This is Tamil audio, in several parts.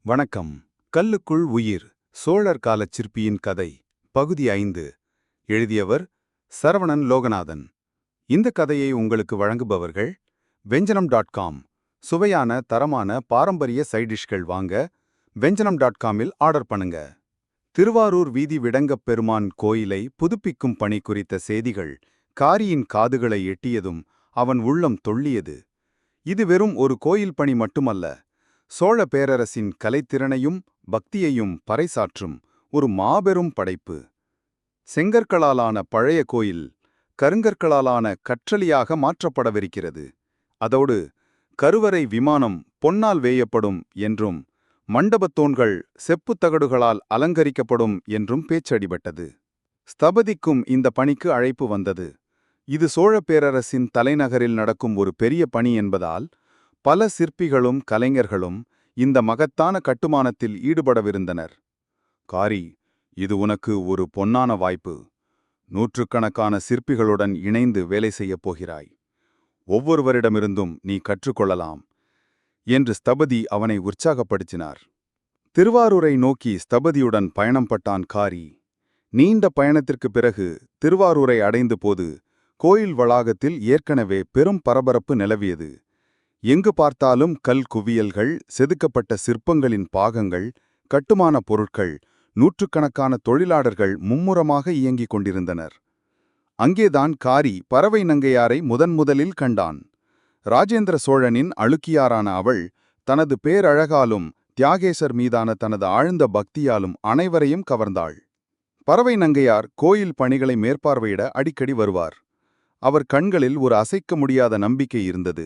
வணக்கம். கல்லுக்குள் உயிர் சோழர் காலச் சிற்பியின் கதை பகுதி 5. எழுதியவர் சரவணன் லோகநாதன். இந்த கதையை உங்களுக்கு வழங்குபவர்கள் வெஞ்சனம்.com. சுவையான தரமான பாரம்பரிய சைடிஷ்கள் வாங்க வெஞ்சனம்.com-இல் ஆர்டர் பண்ணுங்க. திருவாரூர் வீதி விடங்கப் பெருமான் கோயிலை புதுப்பிக்கும் பணி குறித்த செய்திகள் காரியின் காதுகளை எட்டியதும் அவன் உள்ளம் தொள்ளியது. இது வெறும் ஒரு கோயில் பணி மட்டுமல்ல, சோழ பேரரசின் கலைத்திறனையும் பக்தியையும் பறைசாற்றும் ஒரு மாபெரும் படைப்பு. செங்கற்களாலான பழைய கோயில் கருங்கற்களாலான கற்றளியாக மாற்றப்படவிருக்கிறது. அதோடு கருவறை விமானம் பொன்னால் வேயப்படும் என்றும் மண்டபத்தூண்கள் செப்புத் தகடுகளால் அலங்கரிக்கப்படும் என்றும் பேச்சடிபட்டது. ஸ்தபதிக்கும் இந்த பணிக்கு அழைப்பு வந்தது. இது சோழ பேரரசின் தலைநகரில் நடக்கும் ஒரு பெரிய பணி என்பதால் பல சிற்பிகளும் கலைஞர்களும் இந்த மகத்தான கட்டுமானத்தில் ஈடுபடவிருந்தனர். காரி, இது உனக்கு ஒரு பொன்னான வாய்ப்பு. நூற்றுக்கணக்கான சிற்பிகளுடன் இணைந்து வேலை செய்யப் போகிறாய். ஒவ்வொருவரிடமிருந்தும் நீ கற்றுக்கொள்ளலாம் என்று ஸ்தபதி அவனை உற்சாகப்படுத்தினார். திருவாரூரை நோக்கி ஸ்தபதியுடன் பயணம் பட்டான் காரி. நீண்ட பயணத்திற்குப் பிறகு திருவாரூரை அடைந்த போது கோயில் வளாகத்தில் ஏற்கனவே பெரும் பரபரப்பு நிலவியது. எங்கு பார்த்தாலும் கல் குவியல்கள், செதுக்கப்பட்ட சிற்பங்களின் பாகங்கள், கட்டுமான பொருட்கள், நூற்றுக்கணக்கான தொழிலாளர்கள் மும்முரமாக இயங்கிக் கொண்டிருந்தனர். அங்கேதான் காரி பறவை நங்கையாரை முதன்முதலில் கண்டான். ராஜேந்திர சோழனின் அழுக்கியாரான அவள் தனது பேரழகாலும் தியாகேசர் மீதான தனது ஆழ்ந்த பக்தியாலும் அனைவரையும் கவர்ந்தாள். பறவை நங்கையார் கோயில் பணிகளை மேற்பார்வையிட அடிக்கடி வருவார். அவர் கண்களில் ஒரு அசைக்க முடியாத நம்பிக்கை இருந்தது.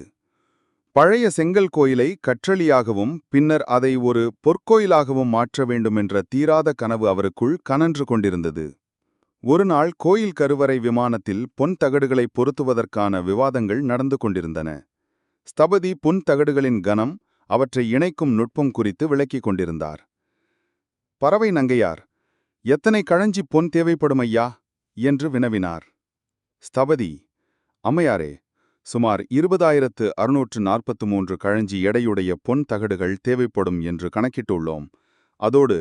பழைய செங்கல் கோயிலை கற்றளியாகவும் பின்னர் அதை ஒரு பொற்கோயிலாகவும் மாற்ற வேண்டுமென்ற தீராத கனவு அவருக்குள் கனன்று கொண்டிருந்தது. ஒருநாள் கோயில் கருவறை விமானத்தில் பொன் தகடுகளை பொருத்துவதற்கான விவாதங்கள் நடந்து கொண்டிருந்தன. ஸ்தபதி பொன் தகடுகளின் கனம், அவற்றை இணைக்கும் நுட்பம் குறித்து விளக்கிக் கொண்டிருந்தார். பறவை நங்கையார், எத்தனை கழஞ்சி பொன் தேவைப்படும் ஐயா என்று வினவினார். ஸ்தபதி, அம்மையாரே, சுமார் 20,643 கழஞ்சி எடையுடைய பொன் தகடுகள் தேவைப்படும் என்று கணக்கிட்டுள்ளோம். அதோடு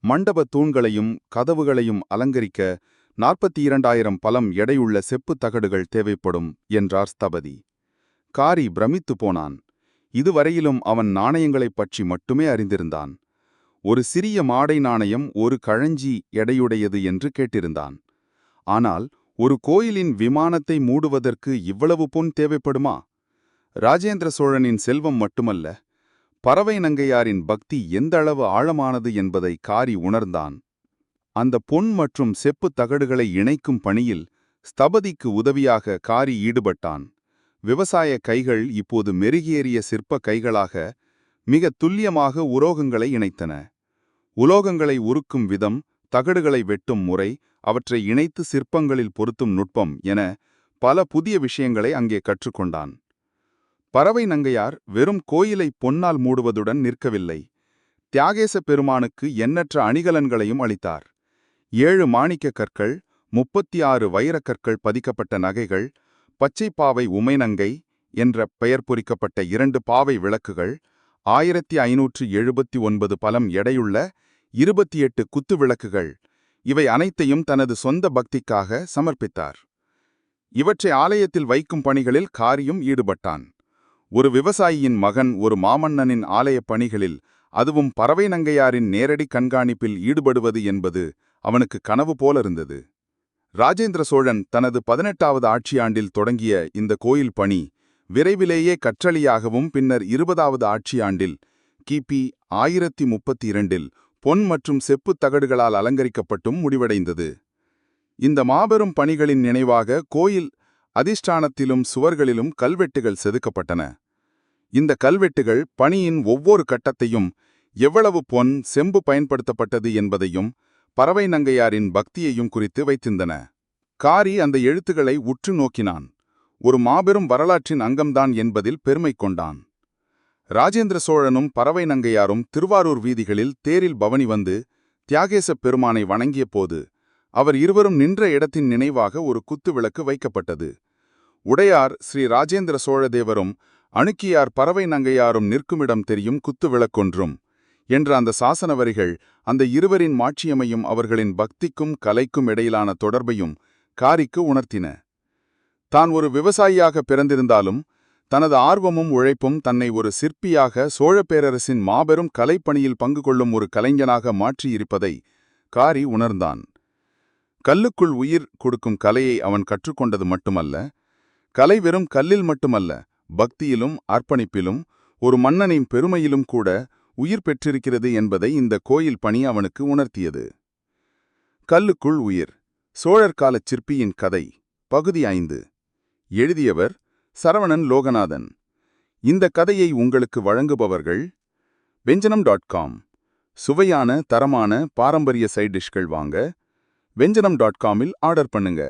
மண்டப தூண்களையும் கதவுகளையும் அலங்கரிக்க 42,000 பலம் எடையுள்ள செப்புத் தகடுகள் தேவைப்படும் என்றார் ஸ்தபதி. காரி பிரமித்து போனான். இதுவரையிலும் அவன் நாணயங்களைப் பற்றி மட்டுமே அறிந்திருந்தான். ஒரு சிறிய மாடை நாணயம் ஒரு கழஞ்சி எடையுடையது என்று கேட்டிருந்தான். ஆனால் ஒரு கோயிலின் விமானத்தை மூடுவதற்கு இவ்வளவு பொன் தேவைப்படுமா? ராஜேந்திர சோழனின் செல்வம் மட்டுமல்ல, பறவை நங்கையாரின் பக்தி எந்த அளவு ஆழமானது என்பதை காரி உணர்ந்தான். அந்த பொன் மற்றும் செப்புத் தகடுகளை இணைக்கும் பணியில் ஸ்தபதிக்கு உதவியாக காரி ஈடுபட்டான். விவசாய கைகள் இப்போது மெருகேறிய சிற்ப கைகளாக மிக துல்லியமாக உலோகங்களை இணைத்தன. உலோகங்களை உருக்கும் விதம், தகடுகளை வெட்டும் முறை, அவற்றை இணைத்து சிற்பங்களில் பொருத்தும் நுட்பம் என பல புதிய விஷயங்களை அங்கே கற்றுக்கொண்டான். பறவை நங்கையார் வெறும் கோயிலை பொன்னால் மூடுவதுடன் நிற்கவில்லை. தியாகேச பெருமானுக்கு எண்ணற்ற அணிகலன்களையும் அளித்தார். 7 மாணிக்க கற்கள், 36 வைரக்கற்கள் பதிக்கப்பட்ட நகைகள், பச்சை பாவை உமைநங்கை என்ற பெயர் பொறிக்கப்பட்ட 2 பாவை விளக்குகள், 1579 பலம் எடையுள்ள 28 குத்து விளக்குகள், இவை அனைத்தையும் தனது சொந்த பக்திக்காக சமர்ப்பித்தார். இவற்றை ஆலயத்தில் வைக்கும் பணிகளில் காரியும் ஈடுபட்டான். ஒரு விவசாயியின் மகன் ஒரு மாமன்னனின் ஆலயப் பணிகளில், அதுவும் பறவை நங்கையாரின் நேரடி கண்காணிப்பில் ஈடுபடுவது என்பது அவனுக்கு கனவு போலிருந்தது. ராஜேந்திர சோழன் தனது 18வது ஆட்சியாண்டில் தொடங்கிய இந்த கோயில் பணி விரைவிலேயே கற்றளியாகவும் பின்னர் 20வது ஆட்சியாண்டில் கிபி 1032இல் பொன் மற்றும் செப்புத் தகடுகளால் அலங்கரிக்கப்பட்டும் முடிவடைந்தது. இந்த மாபெரும் பணிகளின் நினைவாக கோயில் அதிஷ்டானத்திலும் சுவர்களிலும் கல்வெட்டுகள் செதுக்கப்பட்டன. இந்த கல்வெட்டுகள் பணியின் ஒவ்வொரு கட்டத்தையும், எவ்வளவு பொன் செம்பு பயன்படுத்தப்பட்டது என்பதையும் பறவை நங்கையாரின் பக்தியையும் குறித்து வைத்திருந்தன. காரி அந்த எழுத்துக்களை உற்று நோக்கினான். ஒரு மாபெரும் வரலாற்றின் அங்கம்தான் என்பதில் பெருமை கொண்டான். ராஜேந்திர சோழனும் பறவை நங்கையாரும் திருவாரூர் வீதிகளில் தேரில் பவனி வந்து தியாகேச பெருமானை வணங்கிய போது அவர் இருவரும் நின்ற இடத்தின் நினைவாக ஒரு குத்து விளக்கு வைக்கப்பட்டது. உடையார் ஸ்ரீ ராஜேந்திர சோழதேவரும் அணுக்கியார் பறவை நங்கையாரும் நிற்குமிடம் தெரியும் குத்து விளக்கொன்றும் என்ற அந்த சாசன வரிகள் அந்த இருவரின் மாட்சியமையும் அவர்களின் பக்திக்கும் கலைக்கும் இடையிலான தொடர்பையும் காரிக்கு உணர்த்தின. தான் ஒரு விவசாயியாக பிறந்திருந்தாலும் தனது ஆர்வமும் உழைப்பும் தன்னை ஒரு சிற்பியாக சோழப் பேரரசின் மாபெரும் கலைப்பணியில் பங்கு கொள்ளும் ஒரு கலைஞனாக மாற்றியிருப்பதை காரி உணர்ந்தான். கல்லுக்குள் உயிர் கொடுக்கும் கலையை அவன் கற்றுக்கொண்டது மட்டுமல்ல, கலை வெறும் கல்லில் மட்டுமல்ல, பக்தியிலும் அர்ப்பணிப்பிலும் ஒரு மன்னனின் பெருமையிலும் கூட உயிர் பெற்றிருக்கிறது என்பதை இந்த கோயில் பணி அவனுக்கு உணர்த்தியது. கல்லுக்குள் உயிர், சோழர் காலச் சிற்பியின் கதை, பகுதி 5. எழுதியவர் சரவணன் லோகநாதன். இந்த கதையை உங்களுக்கு வழங்குபவர்கள் வெஞ்சனம்.com. சுவையான, தரமான, பாரம்பரிய சைட் டிஷ்கள் வாங்க வெஞ்சனம்.com-இல் ஆர்டர் பண்ணுங்க.